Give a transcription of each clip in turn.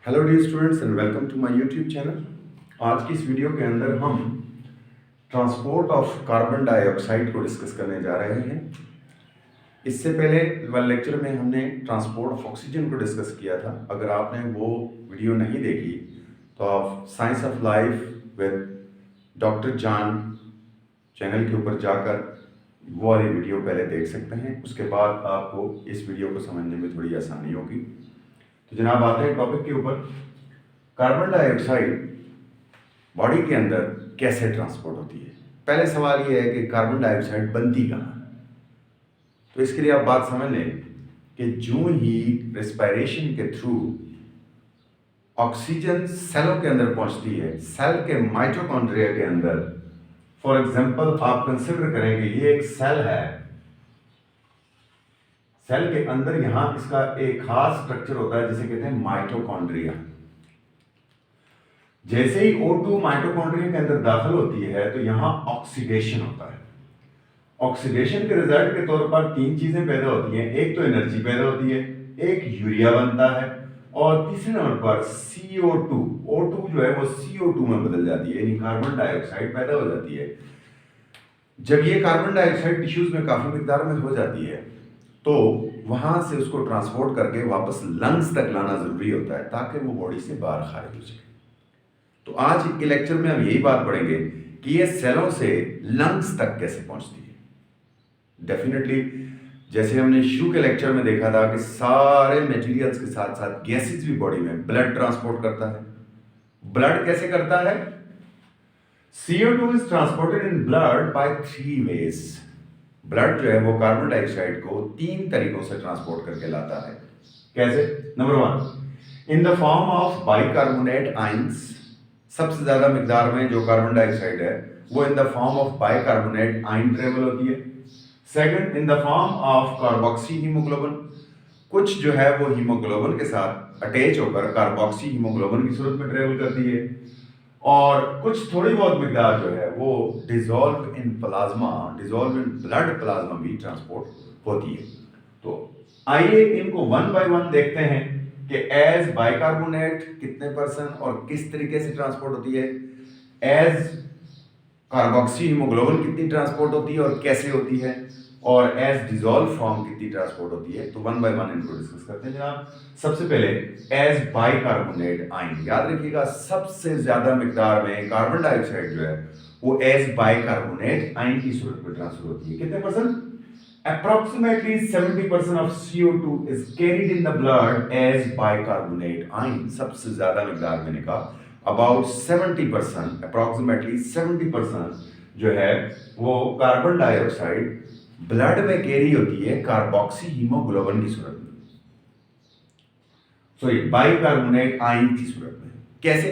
Hello dear students and welcome to my YouTube channel. आज की इस वीडियो के अंदर हम ट्रांसपोर्ट ऑफ कार्बन डाइऑक्साइड को डिस्कस करने जा रहे हैं। इससे पहले वाले लेक्चर में हमने ट्रांसपोर्ट ऑफ ऑक्सीजन को डिस्कस किया था। अगर आपने वो वीडियो नहीं देखी तो आप science of life with doctor जान चैनल के ऊपर जाकर वो वाली वीडियो पहले देख सकते हैं। उसके बाद आपको इस वीडियो को समझने में थोड़ी आसानी होगी। तो जनाब आते हैं टॉपिक के ऊपर। कार्बन डाइऑक्साइड बॉडी के अंदर कैसे ट्रांसपोर्ट होती है। पहले सवाल ये है कि कार्बन डाइऑक्साइड बनती कहाँ है। तो इसके लिए आप बात समझ लें कि जो ही रेस्पिरेशन के थ्रू ऑक्सीजन सेलों के अंदर पहुंचती है, सेल के माइटोकॉन्ड्रिया के अंदर, फॉर एग्जांपल आप कंसिडर करेंगे ये एक सेल है। सेल के अंदर यहां इसका एक खास स्ट्रक्चर होता है जिसे कहते हैं माइटोकॉन्ड्रिया। जैसे ही O2 माइटोकॉन्ड्रिया के अंदर दाखिल होती है तो यहां ऑक्सीडेशन होता है। ऑक्सीडेशन के रिजल्ट के तौर पर तीन चीजें पैदा होती हैं। एक तो एनर्जी पैदा होती है, एक यूरिया बनता है और तीसरे नंबर पर CO2 O2 जो है वो CO2 में बदल जाती है, यानी कार्बन डाइऑक्साइड पैदा हो जाती है। जब ये कार्बन डाइऑक्साइड टिश्यूज में काफी मिकदार में हो जाती है तो वहां से उसको ट्रांसपोर्ट करके वापस लंग्स तक लाना जरूरी होता है ताकि वो बॉडी से बाहर खारिज हो सके। तो आज के लेक्चर में हम यही बात पढ़ेंगे कि ये सेलों से लंग्स तक कैसे पहुंचती है। डेफिनेटली जैसे हमने शुरू के लेक्चर में देखा था कि सारे मटेरियल्स के साथ साथ गैसेस भी बॉडी में ब्लड ट्रांसपोर्ट करता है। ब्लड कैसे करता है? CO2 is transported in blood by 3 ways. Blood जो है वो कार्बन डाइऑक्साइड को 3 तरीकों से ट्रांसपोर्ट करके लाता है। कैसे? Number 1, in the form of bicarbonate ions. सबसे ज्यादा मिकदार में जो कार्बन डाइऑक्साइड है वो in the form of bicarbonate ion travel होती है। Second, in the form of carboxy haemoglobin. कुछ जो है वो हीमोग्लोबिन के साथ अटैच होकर कार्बोक्सी हीमोग्लोबिन की सूरत में ट्रेवल करती है और कुछ थोड़ी बहुत मिकदार जो है वो dissolve in plasma, dissolve in blood plasma भी ट्रांसपोर्ट होती है। तो आइए इनको वन बाय वन देखते हैं कि एज बाइकार्बोनेट कितने परसेंट और किस तरीके से ट्रांसपोर्ट होती है, एज कार्बोक्सी हीमोग्लोबिन कितनी ट्रांसपोर्ट होती है और कैसे होती है, और एज डिसॉल्व फॉर्म कितनी ट्रांसपोर्ट होती है। तो वन बाय वन इनको डिस्कस करते हैं जनाब। सबसे पहले एज बाइकार्बोनेट आयन। याद रखिएगा सबसे ज्यादा मिकदार में कार्बन डाइऑक्साइड जो है वो एज बाइकार्बोनेट आयन की सूरत में ट्रांसफर होती है। कितने percent? Approximately 70% of CO2 is carried in the blood as bicarbonate ion. सबसे ज्यादा मिकदार मैंने कहा about 70%, approximately 70% जो है वो कार्बन डाइऑक्साइड ब्लड में कैरी होती है कार्बोक्सी हीमोग्लोबिन की सूरत में, सॉरी बाइकार्बोनेट आयन की सूरत में। कैसे?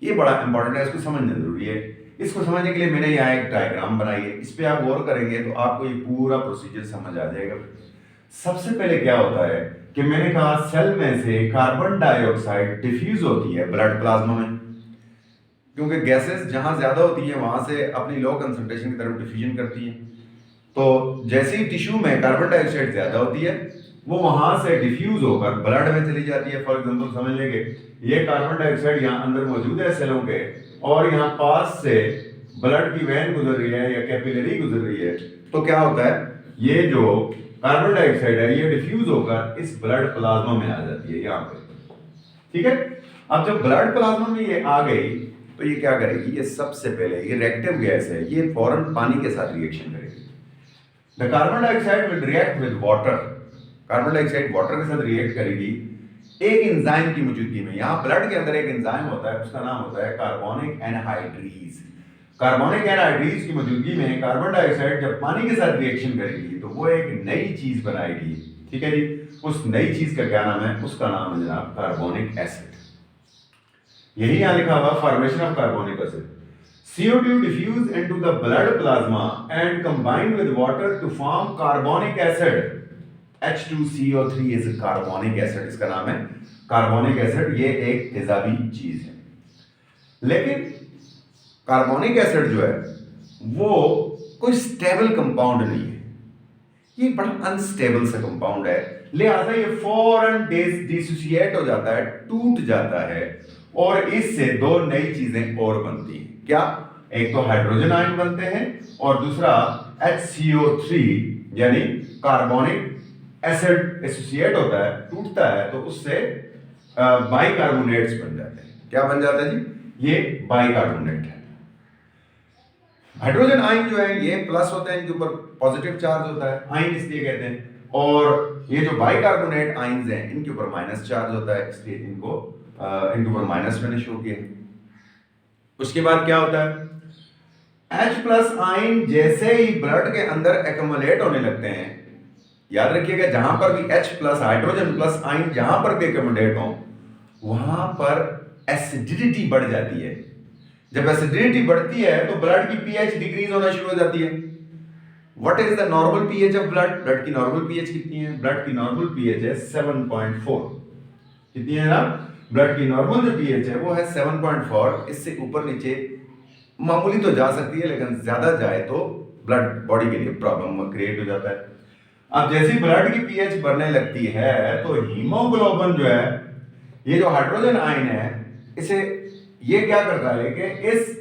ये बड़ा इंपॉर्टेंट है, इसको समझना जरूरी है। इसको समझने के लिए मैंने यहाँ एक डायग्राम बनाई है, इस पे आप गौर करेंगे तो आपको ये पूरा प्रोसीजर समझ आ जाएगा। सबसे पहले क्या होता है कि मैंने कहा सेल में से कार्बन डाइऑक्साइड डिफ्यूज होती है ब्लड प्लाज्मा में, क्योंकि गैसेस जहां ज्यादा होती है वहां से अपनी लो कंसंट्रेशन की तरफ डिफ्यूजन करती है। तो जैसे ही टिश्यू में कार्बन डाइऑक्साइड ज्यादा होती है वो वहां से डिफ्यूज होकर ब्लड में चली जाती है। फॉर एग्जांपल समझ लेंगे ये कार्बन डाइऑक्साइड यहाँ अंदर मौजूद है सेलों के और यहाँ पास से ब्लड की वेन गुजर रही है या कैपिलरी गुजर रही है, तो क्या होता है ये जो कार्बन डाइऑक्साइड है ये डिफ्यूज होकर इस ब्लड प्लाज्मा में आ जाती है यहाँ पे। ठीक है, अब जब ब्लड प्लाज्मा में ये आ गई तो ये क्या करेगी, ये सबसे पहले ये रिएक्टिव गैस है, ये फौरन पानी के साथ रिएक्शन करेगी। The carbon dioxide will react with water. Carbon dioxide water के साथ रिएक्ट करेगी एक एंजाइम की मौजूदगी में। यहाँ ब्लड के अंदर एक एंजाइम होता है, उसका नाम होता है कार्बोनिक एनहाइड्रीज। कार्बोनिक एनहाइड्रीज की मौजूदगी में कार्बन डाइऑक्साइड जब पानी के साथ रिएक्शन करेगी तो वो एक नई चीज बनाएगी। ठीक है जी, उस नई चीज का क्या नाम है? उसका नाम है जनाब कार्बोनिक एसिड। यही यहाँ लिखा हुआ formation of carbonic acid. CO2 diffuse into the blood plasma and combined with water to form carbonic acid. H2CO3 is a carbonic acid, इसका नाम है कार्बोनिक एसिड। ये एक तेजाबी चीज है, लेकिन कार्बोनिक एसिड जो है वो कोई स्टेबल कंपाउंड नहीं है, ये बड़ा अनस्टेबल सा कंपाउंड है। लिहाजा ये फौरन डिसोसिएट हो जाता है, टूट जाता है, और इससे दो नई चीजें और बनती हैं। क्या? एक तो हाइड्रोजन आयन बनते हैं और दूसरा HCO3 यानी कार्बोनिक एसिड एसोसिएट होता है, टूटता है, तो उससे बाइकार्बोनेट्स बन जाते हैं। क्या बन जाता है जी? ये बाइकार्बोनेट है। हाइड्रोजन आयन जो है ये प्लस होते हैं, इनके ऊपर पॉजिटिव चार्ज होता है, आयन इसलिए कहते हैं, और ये जो बाइकार्बोनेट आयन्स हैं इनके ऊपर माइनस चार्ज होता है, इसलिए इनके ऊपर माइनस मैंने शो किया। उसके बाद क्या होता है? H प्लस आयन जैसे ही ब्लड के अंदर एक्युमुलेट होने लगते हैं, याद रखिएगा जहां पर भी H plus hydrogen plus ion जहां पर भी एक्युमुलेट हो वहां पर एसिडिटी बढ़ जाती है। जब एसिडिटी बढ़ती है तो ब्लड की पीएच डिक्रीज होना शुरू हो जाती है। What is the normal pH of blood? Blood की नॉर्मल पीएच कितनी है? ब्लड की नॉर्मल पीएच है 7.4। कितनी है ना? ब्लड की नॉर्मल जो पीएच है वो है 7.4। इससे ऊपर नीचे मामूली तो जा सकती है, लेकिन ज्यादा जाए तो ब्लड बॉडी के लिए प्रॉब्लम क्रिएट हो जाता है। अब जैसे ब्लड की पीएच बढ़ने लगती है तो हीमोग्लोबिन जो है, ये जो हाइड्रोजन आयन है, इसे ये क्या करता है कि इस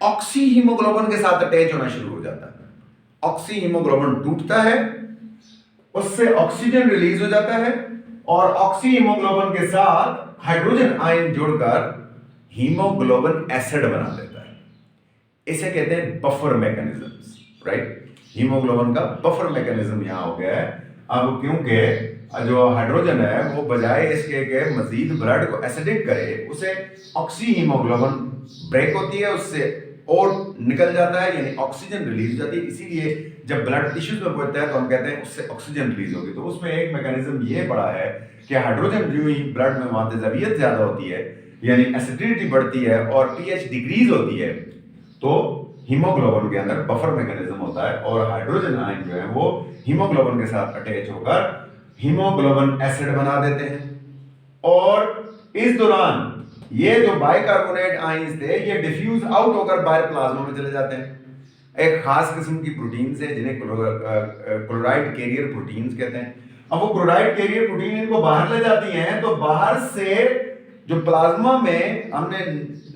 ऑक्सी हीमोग्लोबिन के साथ अटैच होना शुरू हो जाता है। ऑक्सी हीमोग्लोबिन टूटता है, उससे ऑक्सीजन रिलीज हो जाता है, और ऑक्सी हीमोग्लोबिन के साथ हाइड्रोजन आयन जुड़कर हीमोग्लोबिन एसिड बना देता है। इसे कहते हैं बफर मैकेनिज्म, राइट? हीमोग्लोबिन का बफर मैकेनिज्म यहां हो गया है। अब क्योंकि जो हाइड्रोजन है वो बजाय इसके के मजीद ब्लड को एसिडिक करे, उसे ऑक्सी हीमोग्लोबिन ब्रेक होती है, उससे और निकल जाता है, यानी ऑक्सीजन रिलीज हो जाती है। इसीलिए जब ब्लड टिश्यूज में पहुंचता है तो हम कहते हैं उससे ऑक्सीजन रिलीज होगी। तो उसमें एक मैकेनिज्म ये पड़ा है कि हाइड्रोजन जो ही ब्लड में वहां तेजाबियत ज्यादा होती है, यानी एसिडिटी बढ़ती है और पीएच डिक्रीज होती है, तो हीमोग्लोबिन के अंदर बफर मैकेनिज्म होता है और हाइड्रोजन आयन जो है वो हीमोग्लोबिन के साथ अटैच होकर हीमोग्लोबिन एसिड बना देते हैं। और इस दौरान ये जो बाइकार्बोनेट आयंस थे ये डिफ्यूज आउट होकर बाहर प्लाज्मा में चले जाते हैं। एक खास किस्म की प्रोटीन्स है जिन्हें क्लोराइड कैरियर प्रोटीन्स कहते हैं। अब वो क्लोराइड कैरियर प्रोटीन इनको बाहर ले जाती हैं, तो बाहर से जो प्लाज्मा में हमने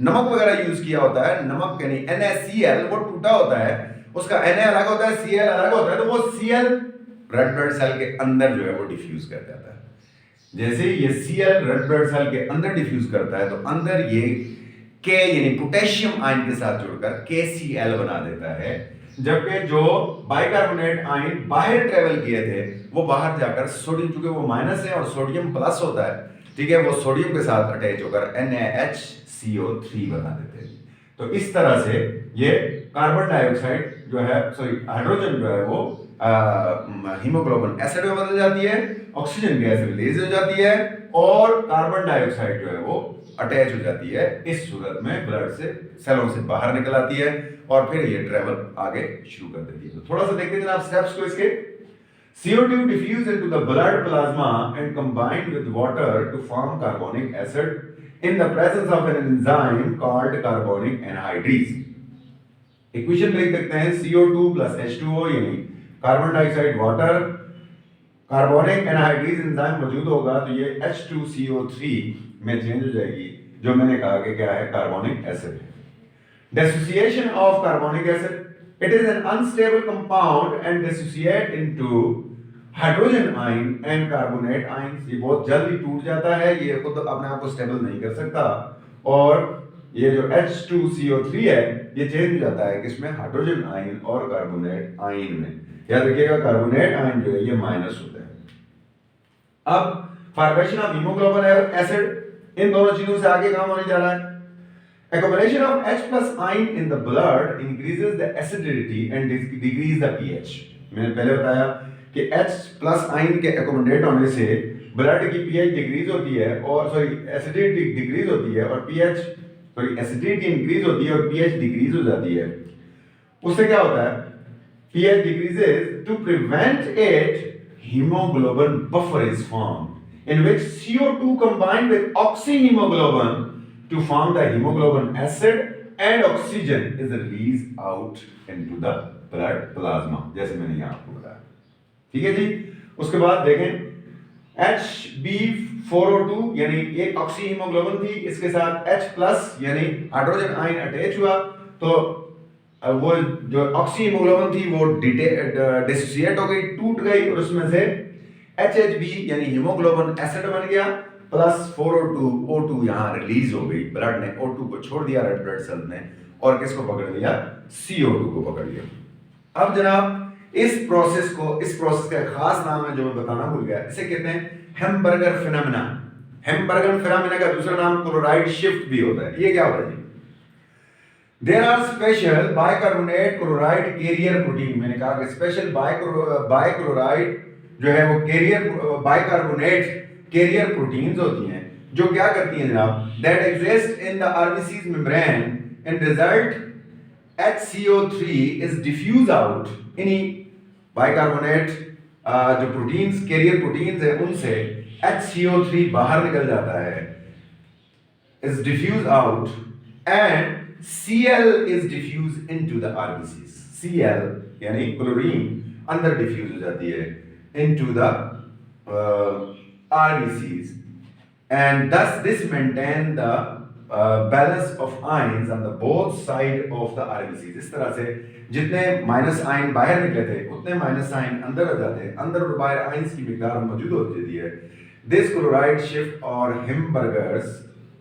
नमक वगैरह यूज किया होता है, नमक यानी NaCl, वो टूटा होता है, उसका Na अलग होता है, Cl अलग होता है, तो वो Cl रेड ब्लड सेल के अंदर जो है वो डिफ्यूज कर जाता है। जैसे ये Cl रेड ब्लड सेल के अंदर डिफ्यूज करता है तो अंदर ये K यानी पोटेशियम आयन के साथ जुड़कर KCl बना देता है, जबकि जो बाइकार्बोनेट आयन बाहर ट्रेवल किए थे वो बाहर जाकर सोडियम, चूंकि वो माइनस है और सोडियम प्लस होता है, ठीक है, वो सोडियम के साथ अटैच होकर NaHCO3 बना देते हैं। तो इस तरह से ये कार्बन डाइऑक्साइड जो है, सॉरी हाइड्रोजन जो है वो हीमोग्लोबिन एसिड में बदल जाती है, ऑक्सीजन गैस रिलीज हो जाती है और कार्बन डाइऑक्साइड जो है वो अटैच हो जाती है। इस सूरत में ब्लड से सेलों से बाहर निकल आती है और फिर ये ट्रेवल आगे शुरू कर देती है। तो थोड़ा सा देखते हैं जनाब स्टेप्स को इसके। CO2 diffuse into the blood plasma and combined with water to form carbonic acid in the presence of an enzyme called carbonic anhydrase. Equation लिख सकते हैं CO2 plus H2O यानी carbon dioxide water, carbonic anhydrase enzyme मौजूद होगा तो ये H2CO3 में change हो जाएगी, जो मैंने कहा कि क्या है, carbonic acid. Dissociation of carbonic acid, it is an unstable compound and dissociate into hydrogen ion and carbonate ions। ये बहुत जल्दी टूट जाता है, ये खुद अपने आप को स्टेबल नहीं कर सकता, और ये जो H2CO3 है ये चेंज हो जाता है किसमें, हाइड्रोजन आयन और कार्बोनेट आयन में। याद रखिएगा कार्बोनेट आयन जो है ये माइनस होता है। अब फॉर्मेशन ऑफ हीमोग्लोबिन एसिड, इन दोनों चीजों से आगे काम होने जा रहा है। Accumulation of H plus ion in the blood increases the acidity and decrease the pH। मैंने पहले बताया कि H plus ion के accumulate होने से ब्लड की pH डिक्रीज होती है और एसिडिटी डिक्रीज होती है और एसिडिटी इंक्रीज होती है और pH डिक्रीज हो जाती है। उससे क्या होता है, pH decreases, to prevent it hemoglobin buffer is formed in which CO2 combined with oxyhemoglobin to form the hemoglobin acid and oxygen is released out into the blood plasma, जैसे मैंने यहां आपको बताया। ठीक है जी। उसके बाद देखें HB4O2 यानी एक ऑक्सी हीमोग्लोबिन थी, इसके साथ H प्लस यानी हाइड्रोजन आयन अटैच हुआ, तो वो जो ऑक्सी हीमोग्लोबिन थी वो डिसोसिएट हो गई, टूट गई, और उसमें से HHB यानी हीमोग्लोबिन एसिड बन गया, प्लस 4O2 O2 यहाँ रिलीज हो गई, ब्लड ने O2 को छोड़ दिया रेड ब्लड सेल ने, और किसको पकड़ लिया, CO2 को पकड़ लिया। अब जनाब इस प्रोसेस का खास नाम है जो मैं बताना भूल गया, इसे कहते हैं हेम्बर्गर फिनोमेना। हेम्बर्गर फिनोमेना का दूसरा नाम क्लोराइड शिफ्ट भी होता है। ये क्या होता है जी? There are special bicarbonate chloride carrier protein. मैंने कहा कि स्पेशल बाइक्लोराइड जो है वो कैरियर बाइकार्बोनेट कैरियर प्रोटीन्स होती हैं, जो क्या करती हैं जनाब, that exist in the RBCs membrane and result HCO3 is diffused out। इन्हीं बाइकार्बोनेट जो प्रोटीन्स कैरियर प्रोटीन्स है उनसे HCO3 बाहर निकल जाता है, is diffused out and Cl is diffused into the RBCs। Cl यानी क्लोरीन अंदर डिफ्यूज हो जाती है into the RBCs and thus this maintain the balance of ions on the both side of the RBCs. इस तरह से जितने minus ion बाहर निकले थे उतने माइनस आयन अंदर आ जाते हैं, अंदर और बाहर आयंस की मिकदार मौजूद हो जाती है। दिस क्लोराइड शिफ्ट और Hamburger's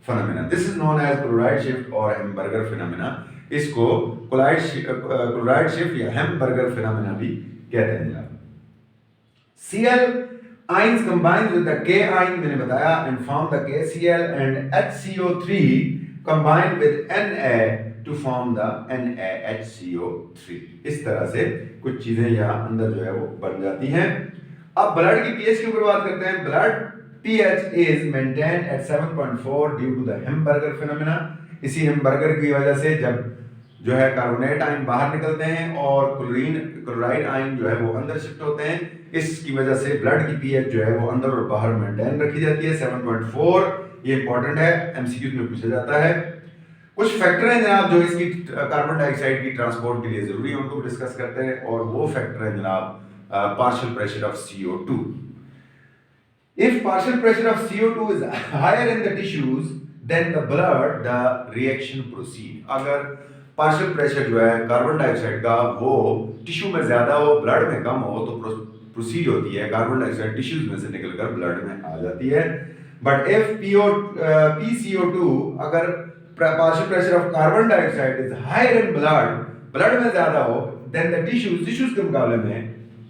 phenomena, this is known as chloride shift और हेम्बर्गर फिनोमेना। इसको क्लोराइड शिफ्ट या हेम्बर्गर फिनोमेना भी कहते हैं जनाब। Cl ions combines with the K ion मैंने बताया and form the KCl and HCO3 combine with Na to form the NaHCO3। इस तरह से कुछ चीजें यहाँ अंदर जो है वो बन जाती हैं। अब ब्लड की पीएच की ऊपर बात करते हैं। Blood pH is maintained at 7.4 due to the Hamburger phenomena। इसी हेम्बर्गर की वजह से जब जो है कार्बोनेट आयन बाहर निकलते हैं और क्लोराइड आयन जो है वो अंदर शिफ्ट होते हैं, इसकी वजह से ब्लड की पीएच जो है वो अंदर और बाहर मेंटेन रखी जाती है 7.4। ये इंपॉर्टेंट है, एमसीक्यूज में पूछा जाता है। कुछ फैक्टर हैं जनाब जो इसकी कार्बन डाइऑक्साइड की ट्रांसपोर्ट के लिए जरूरी है, उनको डिस्कस करते हैं, और वो फैक्टर है जनाब partial pressure of CO2। If partial pressure of CO2 is higher in the tissues then the blood the reaction proceed. अगर पार्शियल प्रेशर जो है कार्बन डाइऑक्साइड का वो टिश्यू में ज्यादा हो, ब्लड में कम हो, तो प्रोसीड होती है, कार्बन डाइऑक्साइड टिश्यूज में से निकलकर ब्लड में आ जाती है। बट इफ PCO2 अगर partial pressure of carbon dioxide is higher in blood में ज्यादा हो देन द टिश्यूज के मुकाबले में,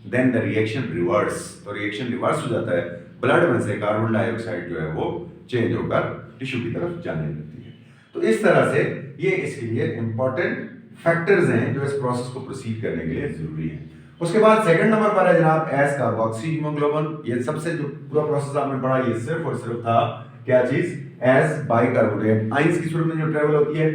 देन द रिएक्शन रिवर्स, तो रिएक्शन रिवर्स हो जाता है, ब्लड में से कार्बन डाइऑक्साइड जो है वो चेंज होकर टिश्यू की तरफ जाने लगती है। तो इस तरह से ये इसके लिए इंपॉर्टेंट फैक्टर्स हैं जो इस प्रोसेस को प्रोसीड करने के लिए जरूरी हैं। उसके बाद सेकंड नंबर पर है जनाब एस कार्बोक्सी हीमोग्लोबिन। ये सबसे जो पूरा प्रोसेस आपने पढ़ा ये सिर्फ और सिर्फ था क्या चीज, एस बाइकार्बोनेट आयंस की सूरत में जो ट्रेवल होती है।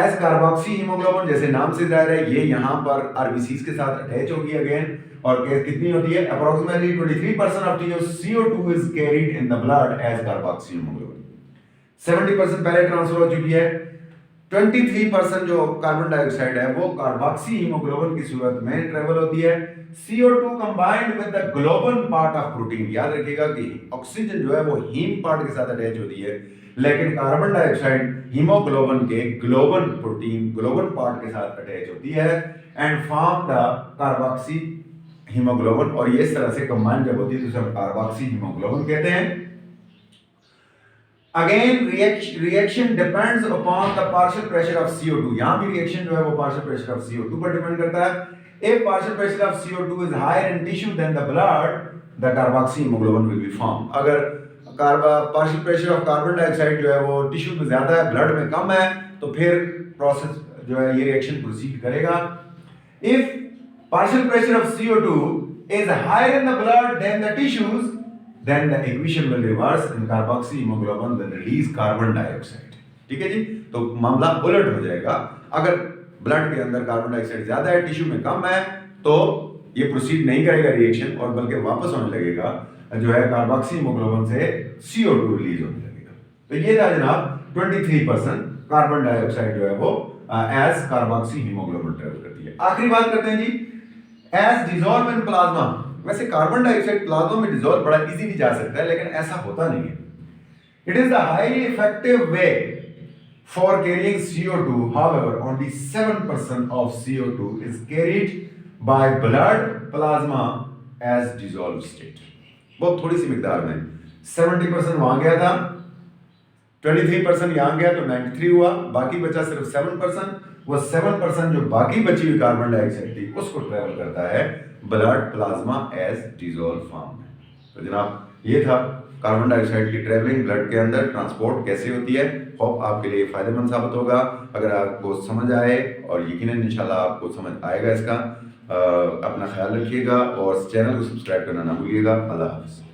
एस कार्बोक्सी हीमोग्लोबिन जैसे नाम से जाहिर है ये यहाँ पर आरबीसीज के साथ अटैच होगी अगेन, और कितनी होती है, approximately 23% of CO2 is carried in the blood as carboxy haemoglobin. 70% पहले ट्रांसफर हो चुकी है। 23% जो कार्बन डाइऑक्साइड है वो कार्बोक्सी हीमोग्लोबिन की सूरत में ट्रेवल होती है। CO2 combined with the globin part of protein. याद रखिएगा कि ऑक्सीजन जो है वो हीम पार्ट के साथ अटैच होती है, लेकिन कार्बन डाइऑक्साइड हीमोग्लोबिन के ग्लोबन पार्ट के साथ अटैच होती है and form the carboxy haemoglobin. और ये इस तरह से कंबाइंड जब होती है तो उसे हम कार्बोक्सी हीमोग्लोबिन कहते हैं। Again reaction depends upon the partial pressure of CO2। यहाँ भी रिएक्शन जो है वो partial pressure of CO2 पर डिपेंड करता है। If partial pressure of CO2 is higher in tissue than the blood, the carboxy hemoglobin will be formed। अगर partial pressure of carbon dioxide जो है वो टिश्यू में ज्यादा है, ब्लड में कम है, तो फिर प्रोसेस जो है ये रिएक्शन प्रोसीड करेगा। If partial pressure of CO2 is higher in the blood than the tissues, then the equation will reverse and carboxy hemoglobin will release carbon dioxide। ठीक है जी, तो मामला उलट हो जाएगा। अगर ब्लड के अंदर कार्बन डाइऑक्साइड ज्यादा है, टिश्यू में कम है, तो ये प्रोसीड नहीं करेगा रिएक्शन, और बल्कि वापस होने लगेगा जो है कार्बोक्सी हीमोग्लोबिन से CO2 रिलीज होने लगेगा। तो ये था जनाब 23% कार्बन डाइऑक्साइड जो है वो एज कार्बोक्सी हीमोग्लोबिन ट्रेवल करती है। आखिरी बात करते हैं जी, एज डिसॉल्व इन प्लाज्मा। वैसे कार्बन डाइऑक्साइड प्लाज्मा में डिसॉल्व बड़ा इजीली जा सकता है, लेकिन ऐसा होता नहीं है। It is the highly effective way for carrying CO2, however only 7% of CO2 is carried by blood plasma as dissolved state। बहुत थोड़ी सी मिकदार में 70% वहां गया था, 23% यहां गया तो 93 हुआ, बाकी बचा सिर्फ 7%। वो 7% जो बाकी बची हुई कार्बन डाइऑक्साइड थी उसको ट्रेवल करता है blood plasma as dissolve form में। तो जनाब ये था कार्बन डाइऑक्साइड की ट्रेवलिंग ब्लड के अंदर, ट्रांसपोर्ट कैसे होती है। होप आपके लिए फायदेमंद साबित होगा। अगर आपको समझ आए, और यकीनन इंशाल्लाह आपको समझ आएगा इसका, अपना ख्याल रखिएगा और चैनल को सब्सक्राइब करना ना भूलिएगा। अल्लाह हाफ़िज़।